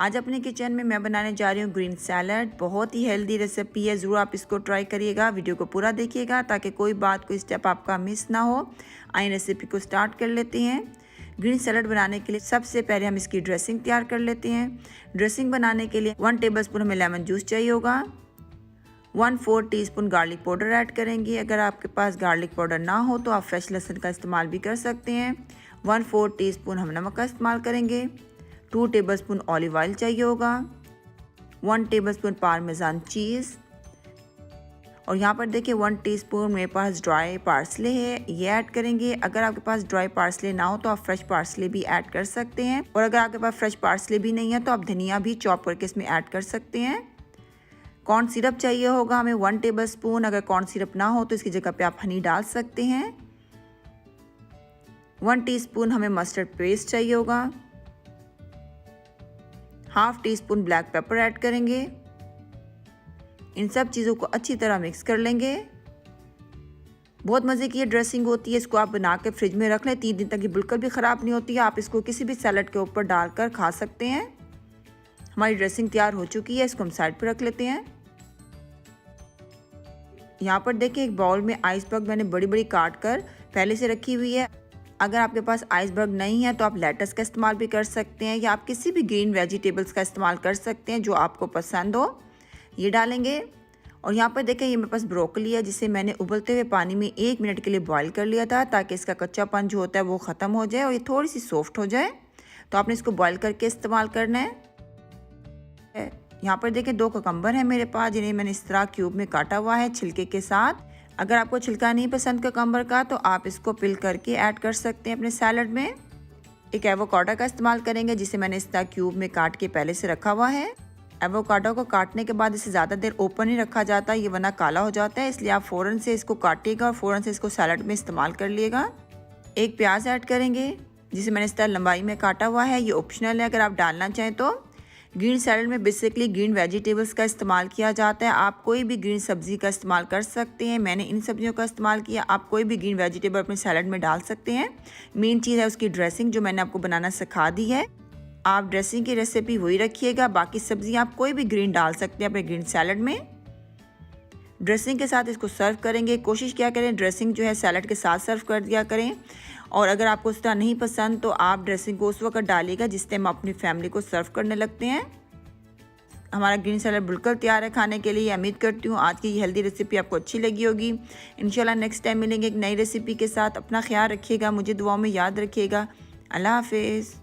आज अपने किचन में मैं बनाने जा रही हूँ ग्रीन सैलड। बहुत ही हेल्दी रेसिपी है, ज़रूर आप इसको ट्राई करिएगा। वीडियो को पूरा देखिएगा ताकि कोई बात कोई स्टेप आपका मिस ना हो। आइए रेसिपी को स्टार्ट कर लेते हैं। ग्रीन सैलड बनाने के लिए सबसे पहले हम इसकी ड्रेसिंग तैयार कर लेते हैं। ड्रेसिंग बनाने के लिए 1 टेबलस्पून हमें लेमन जूस चाहिए होगा। 1/4 टीस्पून गार्लिक पाउडर ऐड करेंगे। अगर आपके पास गार्लिक पाउडर ना हो तो आप फ्रेश लहसुन का इस्तेमाल भी कर सकते हैं। 1/4 टीस्पून हम नमक का इस्तेमाल करेंगे। 2 टेबलस्पून ऑलिव ऑयल चाहिए होगा। 1 टेबलस्पून पार्मेजान चीज़। और यहाँ पर देखिए 1 टीस्पून मेरे पास ड्राई पार्सले है, ये ऐड करेंगे। अगर आपके पास ड्राई पार्सले ना हो तो आप फ्रेश पार्सले भी ऐड कर सकते हैं। और अगर आपके पास फ्रेश पार्सले भी नहीं है तो आप धनिया भी चॉप करके इसमें ऐड कर सकते हैं। कॉर्न सिरप चाहिए होगा हमें 1 टेबलस्पून। अगर कॉर्न सिरप ना हो तो इसकी जगह पे आप हनी डाल सकते हैं। 1 टीस्पून हमें मस्टर्ड पेस्ट चाहिए होगा। 1/2 टीस्पून ब्लैक पेपर ऐड करेंगे। इन सब चीज़ों को अच्छी तरह मिक्स कर लेंगे। बहुत मज़े की ये ड्रेसिंग होती है, इसको आप बना के फ्रिज में रख लें 3 दिन तक, ये बिल्कुल भी ख़राब नहीं होती है। आप इसको किसी भी सैलड के ऊपर डालकर खा सकते हैं। हमारी ड्रेसिंग तैयार हो चुकी है, इसको हम साइड पर रख लेते हैं। यहाँ पर देखिए एक बाउल में आइसबर्ग मैंने बड़ी बड़ी काट कर पहले से रखी हुई है। अगर आपके पास आइसबर्ग नहीं है तो आप लेटस का इस्तेमाल भी कर सकते हैं, या आप किसी भी ग्रीन वेजिटेबल्स का इस्तेमाल कर सकते हैं जो आपको पसंद हो, ये डालेंगे। और यहाँ पर देखें ये मेरे पास ब्रोकली है, जिसे मैंने उबलते हुए पानी में 1 मिनट के लिए बॉईल कर लिया था ताकि इसका कच्चापन जो होता है वो ख़त्म हो जाए और ये थोड़ी सी सॉफ्ट हो जाए। तो आपने इसको बॉईल करके इस्तेमाल करना है। यहाँ पर देखें 2 ककम्बर हैं मेरे पास, जिन्हें मैंने इस तरह क्यूब में काटा हुआ है छिलके के साथ। अगर आपको छिलका नहीं पसंद ककम्बर का तो आप इसको पिल करके ऐड कर सकते हैं अपने सैलड में। एक एवोकाडो का इस्तेमाल करेंगे, जिसे मैंने इस तरह क्यूब में काट के पहले से रखा हुआ है। एवोकाडो को काटने के बाद इसे ज़्यादा देर ओपन नहीं रखा जाता, ये वरना काला हो जाता है, इसलिए आप फ़ौरन से इसको काटिएगा और फ़ौरन से इसको सैलड में इस्तेमाल कर लिएगा। एक प्याज ऐड करेंगे, जिसे मैंने इस तरह लंबाई में काटा हुआ है, ये ऑप्शनल है अगर आप डालना चाहें तो। ग्रीन सैलड में बेसिकली ग्रीन वेजिटेबल्स का इस्तेमाल किया जाता है। आप कोई भी ग्रीन सब्ज़ी का इस्तेमाल कर सकते हैं, मैंने इन सब्जियों का इस्तेमाल किया। आप कोई भी ग्रीन वेजिटेबल अपने सैलड में डाल सकते हैं। मेन चीज़ है उसकी ड्रेसिंग, जो मैंने आपको बनाना सिखा दी है। आप ड्रेसिंग की रेसिपी वही रखिएगा, बाकी सब्जियां आप कोई भी ग्रीन डाल सकते हैं अपने ग्रीन सैलड में। ड्रेसिंग के साथ इसको सर्व करेंगे। कोशिश क्या करें ड्रेसिंग जो है सैलड के साथ सर्व कर दिया करें। और अगर आपको उस तरह नहीं पसंद तो आप ड्रेसिंग को उस वक्त डालिएगा जिस टाइम आप अपनी फैमिली को सर्व करने लगते हैं। हमारा ग्रीन सैलड बिल्कुल तैयार है खाने के लिए। उम्मीद करती हूँ आज की ये हेल्दी रेसिपी आपको अच्छी लगी होगी। इंशाल्लाह नेक्स्ट टाइम मिलेंगे एक नई रेसिपी के साथ। अपना ख्याल रखिएगा, मुझे दुआओं में याद रखिएगा। अल्लाह हाफिज़।